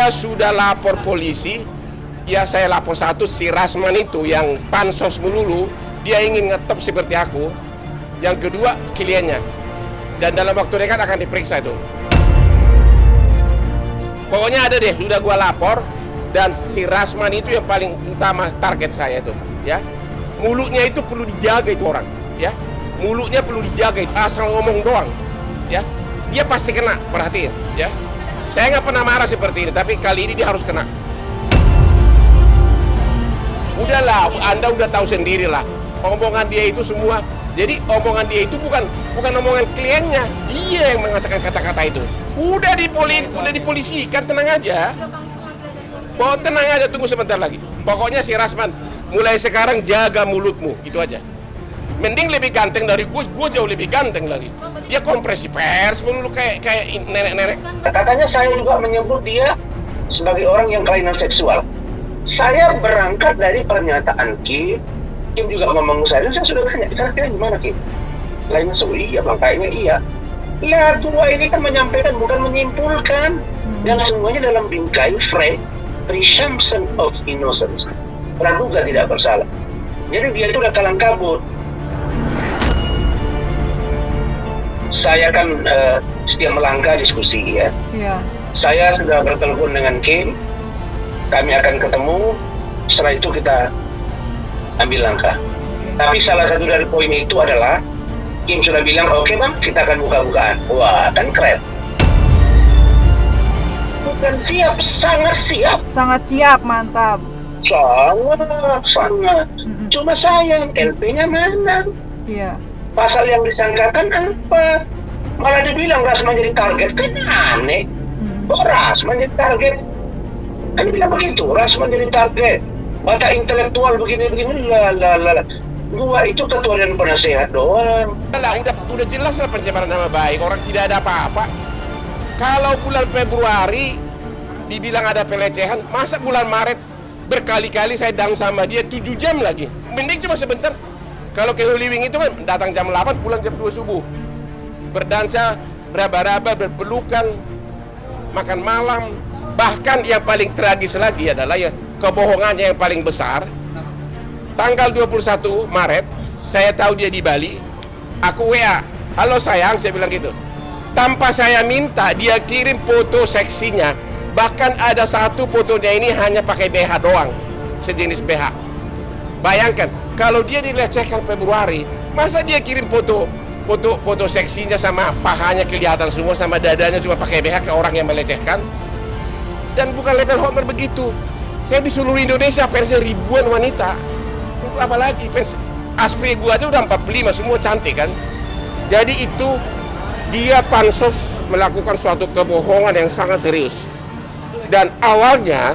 Dia sudah lapor polisi. Ya saya lapor satu, si Rasman itu yang pansos melulu, dia ingin ngetop seperti aku. Yang kedua, kliennya. Dan dalam waktu dekat akan diperiksa itu. Pokoknya ada deh, sudah gua lapor. Dan si Rasman itu yang paling utama target saya itu, ya. Mulutnya itu perlu dijaga itu orang, ya. Mulutnya perlu dijaga itu, asal ngomong doang, ya. Dia pasti kena, perhatiin, ya. Saya nggak pernah marah seperti ini, tapi kali ini dia harus kena. Udahlah, Anda udah tahu sendiri lah. Omongan dia itu semua. Jadi omongan dia itu bukan omongan kliennya. Dia yang mengatakan kata-kata itu. Udah dipolisikan, tenang aja. Oh, tenang aja, tunggu sebentar lagi. Pokoknya si Rasman, mulai sekarang jaga mulutmu, itu aja. Mending lebih ganteng dari gue jauh lebih ganteng lagi. Dia kompresi pers melulu kayak nenek-nenek. Katanya saya juga menyebut dia sebagai orang yang kelainan seksual. Saya berangkat dari pernyataan Kim juga ngomong saya, dan saya sudah tanya, kira-kira gimana Kim? Kelainan seksual, iya bang, kayaknya iya. Lah, dua ini kan menyampaikan, bukan menyimpulkan. Dan semuanya dalam bingkai frame presumption of innocence. Praduga tidak bersalah. Jadi dia itu udah kalang kabut. Saya kan setiap melangkah diskusi ya. Saya sudah bertelepon dengan Kim. Kami akan ketemu, setelah itu kita ambil langkah. Tapi salah satu dari poin itu adalah Kim sudah bilang, oke bang, kita akan buka-bukaan. Wah, kan keren. Bukan siap, sangat siap. Sangat siap, mantap. Sangat. Cuma sayang, LP-nya mana? Iya. Pasal yang disangkakan apa? Malah dibilang Rasman jadi target, kan aneh. Oh, Rasman jadi target. Kan bilang begitu, Rasman jadi target. Mata intelektual begini-begini, gua itu ketua dan penasehat doang. Udah jelas lah pencemaran nama baik, orang tidak ada apa-apa. Kalau bulan Februari dibilang ada pelecehan, masa bulan Maret berkali-kali saya dang sama dia 7 jam lagi. Mending cuma sebentar. Kalau ke Holy Wing itu kan datang jam 8, pulang jam 2 subuh. Berdansa, raba-raba, berpelukan, makan malam. Bahkan yang paling tragis lagi adalah ya kebohongannya yang paling besar. Tanggal 21 Maret, saya tahu dia di Bali. Aku WA, halo sayang, saya bilang gitu. Tanpa saya minta, dia kirim foto seksinya. Bahkan ada satu fotonya ini hanya pakai BH doang, sejenis BH. Bayangkan, kalau dia dilecehkan Februari, masa dia kirim foto seksinya sama pahanya kelihatan semua, sama dadanya cuma pakai BH ke orang yang melecehkan? Dan bukan level Homer begitu. Saya di seluruh Indonesia fansnya ribuan wanita. Untuk apa lagi? Fans Aspri gua aja udah 45, semua cantik kan. Jadi itu dia pansos melakukan suatu kebohongan yang sangat serius. Dan awalnya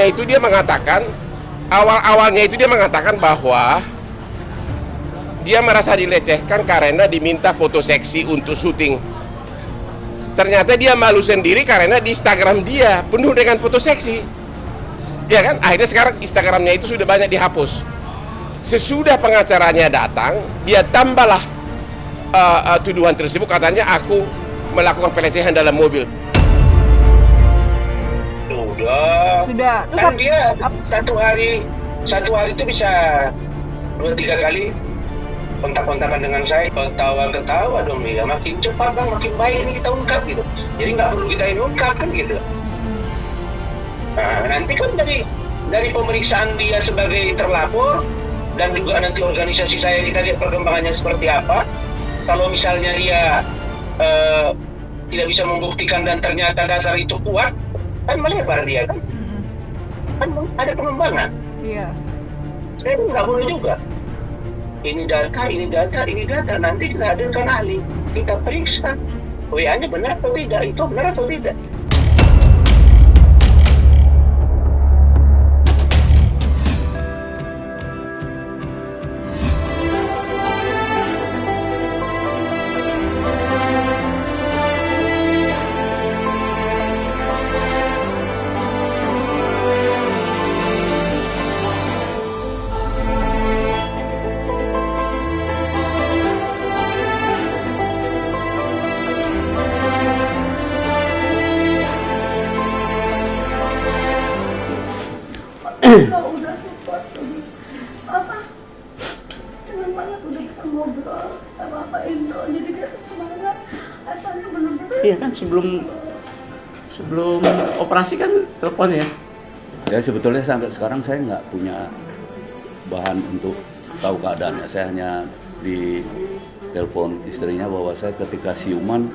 itu dia mengatakan bahwa dia merasa dilecehkan karena diminta foto seksi untuk syuting. Ternyata dia malu sendiri karena di Instagram dia penuh dengan foto seksi. Ya kan? Akhirnya sekarang Instagramnya itu sudah banyak dihapus. Sesudah pengacaranya datang, dia tambahlah tuduhan tersebut, katanya aku melakukan pelecehan dalam mobil. Sudah. Kan dia satu hari itu bisa 2-3 kali kontak-kontakan dengan saya, ketawa dong ya, makin cepat bang, makin baik ini kita ungkap gitu. Jadi nggak perlu kita yang ungkap kan gitu. Nah, nanti kan dari pemeriksaan dia sebagai terlapor dan juga nanti organisasi saya, kita lihat perkembangannya seperti apa. Kalau misalnya dia tidak bisa membuktikan dan ternyata dasar itu kuat, kan melebar dia kan ada pengembangan. Iya. Saya nggak boleh juga. Ini data, nanti kita hadirkan ahli, kita periksa WA-nya benar atau tidak, itu benar atau tidak. Kalau udah support apa senang banget udah bisa ngobrol sama Pak Indo, jadi dia tuh semangat asalnya bener-bener. Iya kan sebelum operasi kan telepon ya. Ya sebetulnya sampai sekarang saya nggak punya bahan untuk tahu keadaannya. Saya hanya di telepon istrinya bahwa saya ketika siuman,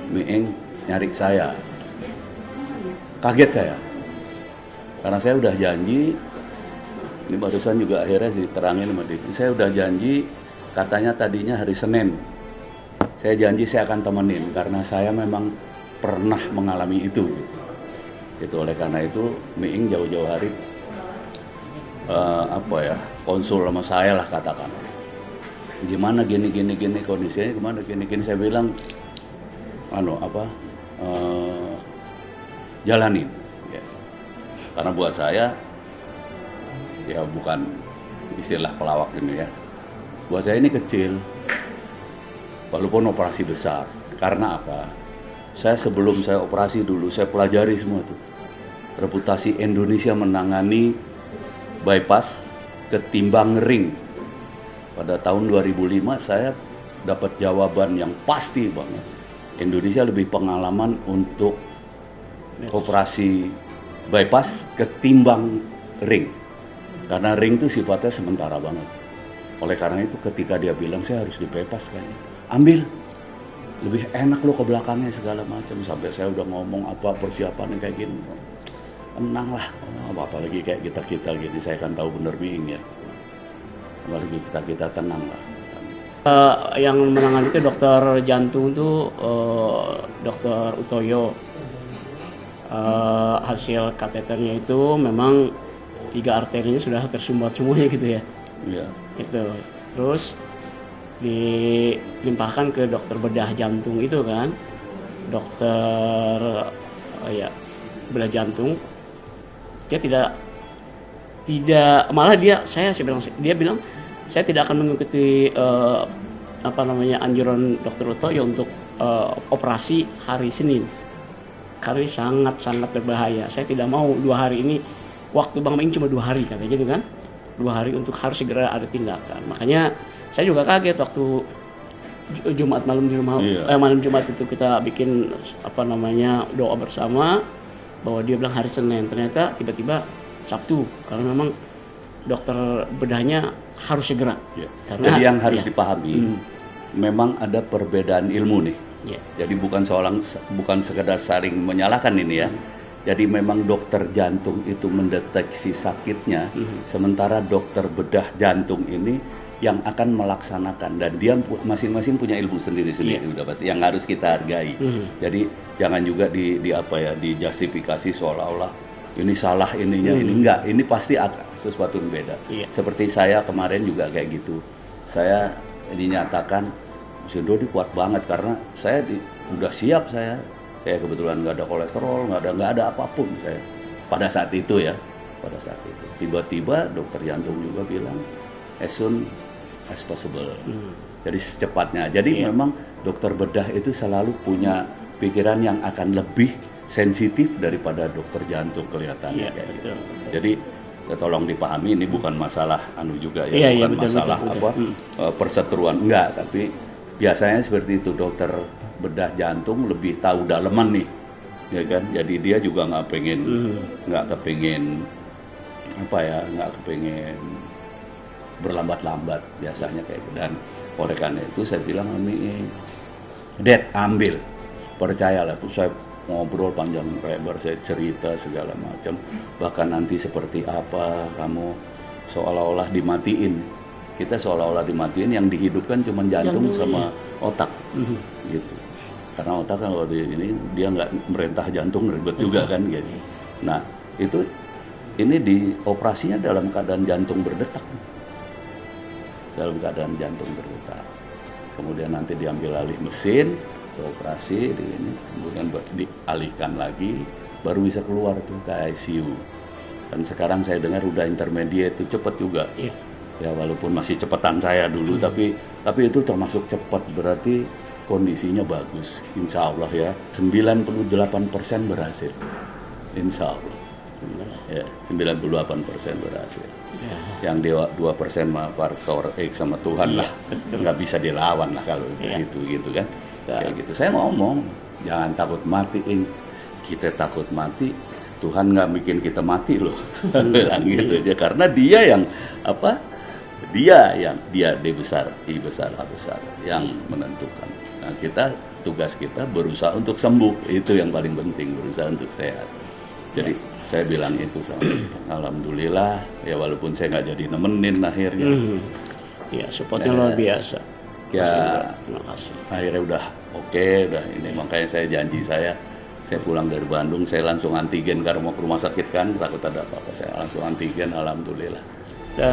Miing nyari saya. Kaget saya. Karena saya udah janji, ini barusan juga akhirnya diterangin sama dia. Saya udah janji, katanya tadinya hari Senin. Saya janji saya akan temenin, karena saya memang pernah mengalami itu. Gitu. Oleh karena itu, Miing jauh-jauh hari konsul sama saya lah katakan. Gimana gini kondisinya, gimana gini. Saya bilang, jalanin. Ya. Karena buat saya, ya bukan istilah pelawak ini ya. Buat saya ini kecil, walaupun operasi besar. Karena apa? Sebelum saya operasi dulu, saya pelajari semua itu. Reputasi Indonesia menangani bypass ketimbang ring. Pada tahun 2005 saya dapat jawaban yang pasti banget. Indonesia lebih pengalaman untuk operasi bypass ketimbang ring. Karena ring itu sifatnya sementara banget. Oleh karena itu ketika dia bilang saya harus di bypass kayaknya, ambil. Lebih enak lo ke belakangnya segala macam. Sampai saya udah ngomong apa persiapannya kayak gini. Tenang lah, apalagi kayak kita gini, saya kan tahu bener Miing ya. Apalagi kita tenang lah. Yang menangani itu dokter jantung tuh dokter Utoyo. Hasil kateternya itu memang 3 arterinya sudah tersumbat semuanya gitu ya. Iya. Itu. Terus dilimpahkan ke dokter bedah jantung itu kan. Dokter bedah jantung. Dia tidak malah dia bilang saya tidak akan mengikuti anjuran dokter Utoyo untuk operasi hari Senin. Karena sangat berbahaya. Saya tidak mau 2 hari ini, waktu Bang Miing cuma 2 hari katanya gitu kan. 2 hari untuk harus segera ada tindakan. Makanya saya juga kaget waktu Jumat malam di rumah, malam Jumat itu kita bikin doa bersama bahwa dia bilang hari Senin, ternyata tiba-tiba Sabtu karena memang dokter bedahnya harus segera. Ya. Karena, jadi yang harus dipahami, memang ada perbedaan ilmu nih. Ya. Jadi bukan sekedar saling menyalahkan ini ya. Jadi memang dokter jantung itu mendeteksi sakitnya, sementara dokter bedah jantung ini yang akan melaksanakan, dan dia masing-masing punya ilmu sendiri-sendiri udah pasti yang harus kita hargai. Jadi jangan juga dijustifikasi seolah-olah ini salah ininya, ini enggak, ini pasti sesuatu yang beda. Seperti saya kemarin juga kayak gitu. Saya dinyatakan Sindo kuat banget karena saya udah siap saya kebetulan nggak ada kolesterol, nggak ada apapun saya pada saat itu ya. Pada saat itu tiba-tiba dokter jantung juga bilang as soon as possible. Jadi secepatnya. Jadi memang dokter bedah itu selalu punya pikiran yang akan lebih sensitif daripada dokter jantung kelihatannya. Betul. Jadi tolong dipahami, ini bukan masalah juga ya, bukan masalah perseteruan enggak, tapi biasanya seperti itu. Dokter bedah jantung lebih tahu daleman nih, ya kan? Jadi dia juga nggak kepingin berlambat-lambat biasanya kayak gitu. Dan oleh karena itu saya bilang Dad, ambil, percayalah tuh, saya ngobrol panjang lebar, saya cerita segala macam, bahkan nanti seperti apa kamu seolah-olah dimatiin. Kita seolah-olah dimatiin, yang dihidupkan cuma jantung sama otak, gitu. Karena otak kan kalau ini dia nggak merintah jantung, ribet juga kan gitu. Nah ini di operasinya dalam keadaan jantung berdetak, kemudian nanti diambil alih mesin, operasi, kemudian dialihkan lagi, baru bisa keluar tuh ke ICU. Dan sekarang saya dengar udah intermediate, itu cepat juga. Ya walaupun masih cepetan saya dulu, tapi itu termasuk cepat, berarti kondisinya bagus. Insya Allah ya, 98% berhasil. Insya Allah. Ya, 98% berhasil. Ya. Yang dia 2% mah faktor X sama Tuhan lah, nggak bisa dilawan lah kalau gitu kan. Kayak gitu. Saya ngomong, jangan takut mati, kita takut mati, Tuhan nggak bikin kita mati loh, bilang gitu aja. Karena dia yang dia D besar, I besar, A besar yang menentukan. Nah tugas kita berusaha untuk sembuh, itu yang paling penting, berusaha untuk sehat. Jadi saya bilang itu sama alhamdulillah ya, walaupun saya nggak jadi nemenin akhirnya. Ya, supportnya luar biasa. Ya, Terima kasih. akhirnya udah oke, udah ini makanya saya janji saya pulang dari Bandung, saya langsung antigen karena mau ke rumah sakit kan, takut ada apa-apa, saya langsung antigen, alhamdulillah. Dan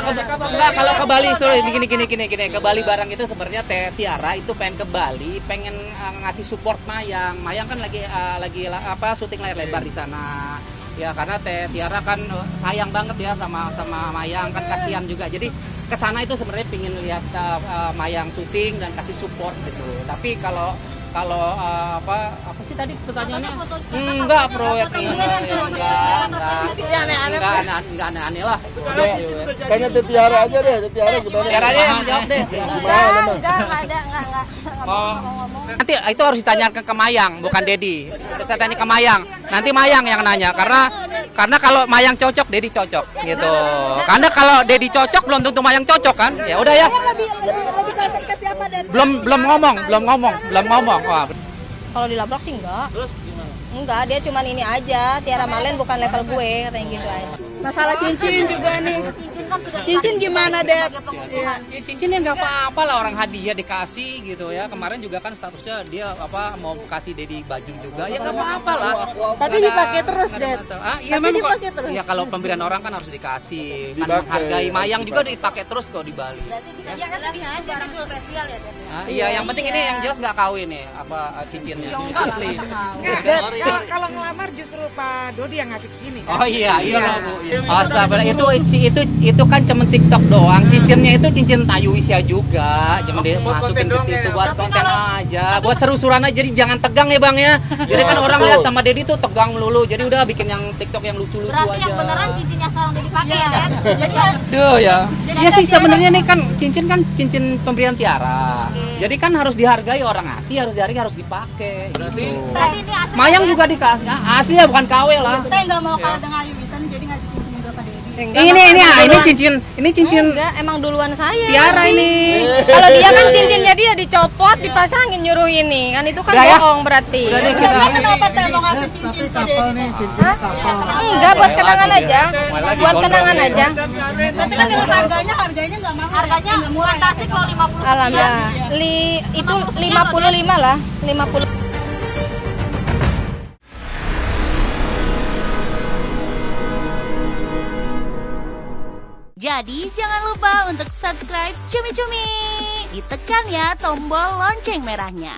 Enggak, kalau ke Bali, sorry, gini, ke Bali barang itu sebenarnya Teh Tiara itu pengen ke Bali, pengen ngasih support Mayang. Mayang kan lagi syuting layar lebar di sana. Ya karena Teh Tiara kan sayang banget ya sama Mayang, kan kasihan juga. Jadi ke sana itu sebenarnya pengen lihat Mayang syuting dan kasih support gitu. Tapi kalau apa sih tadi pertanyaannya? Enggak, proyek enggak aneh-aneh lah. Kayaknya Teh Tiara aja deh, Teh Tiara gimana? Tiara aja yang jawab deh. Enggak ada ngomong. Nanti itu harus ditanyakan ke Mayang, bukan Dedi. Saya tanya ke Mayang. Nanti Mayang yang nanya karena kalau Mayang cocok, Dedi cocok gitu. Karena kalau Dedi cocok belum tentu Mayang cocok kan? Ya udah ya. Belum ngomong. Wah. Kalau dilabrak sih enggak. Terus gimana? Enggak, dia cuman ini aja. Tiara Marlen bukan level gue, katanya gitu aja. Masalah cincin juga nih. Cincin gimana, Dad? Ya, cincinnya nggak apa-apa lah, orang hadiah dikasih gitu ya. Kemarin juga kan statusnya dia mau kasih Dedi baju juga, ya nggak apa-apa lah. Tapi dipakai terus, Dad. Iya memang dipakai terus. Ya kalau pemberian orang kan harus dikasih. Kan hargai Mayang juga dipakai terus kok di Bali. Ya kan sedih aja, orang spesial ya, Dad. Iya, yang penting ini yang jelas nggak kawin nih, cincinnya asli. Kalau ngelamar justru Pak Dodi yang ngasih kesini. Oh iya loh Bu. Astagfirullah, itu kan cuma TikTok doang. Cincinnya itu cincin Tayu Wisya juga. Cuma dia masukin ke situ buat konten aja, buat seru-seruan aja. Jadi jangan tegang ya Bang ya. Jadi kan orang lihat sama Dedi tuh tegang melulu. Jadi udah bikin yang TikTok yang lucu-lucu aja. Berarti yang beneran cincinnya sekarang dipakai ya, Dad? Jadi Duh ya. Iya sih sebenarnya nih kan cincin pemberian Tiara. Jadi kan harus dihargai, orang ngasih harus dihargai, harus dipakai. Berarti ini asli. Mayang juga dikasih. Asli ya, bukan KW lah. Kita nggak mau kalah dengan Ayu Wisan, jadi ngasih cincin juga ke Dedi. Ini cincin Enggak, emang duluan saya. Tiara ini. Kalau dia kan cincinnya dia dicopot, dipasangin nyuruh ini. Kan itu kan Udah ya? bohong berarti. Udah deh, kita Kenapa Teh mau ngasih cincin ke Dedi? Hah? Enggak, buat kenangan aja. Buat kenangan aja. Berarti kan dengan harganya nggak mahal. Harganya fantasi kalau 50. Alhamdulillah. Itu 55 lah, 50. Jadi jangan lupa untuk subscribe Cumi Cumi. Ditekan ya tombol lonceng merahnya.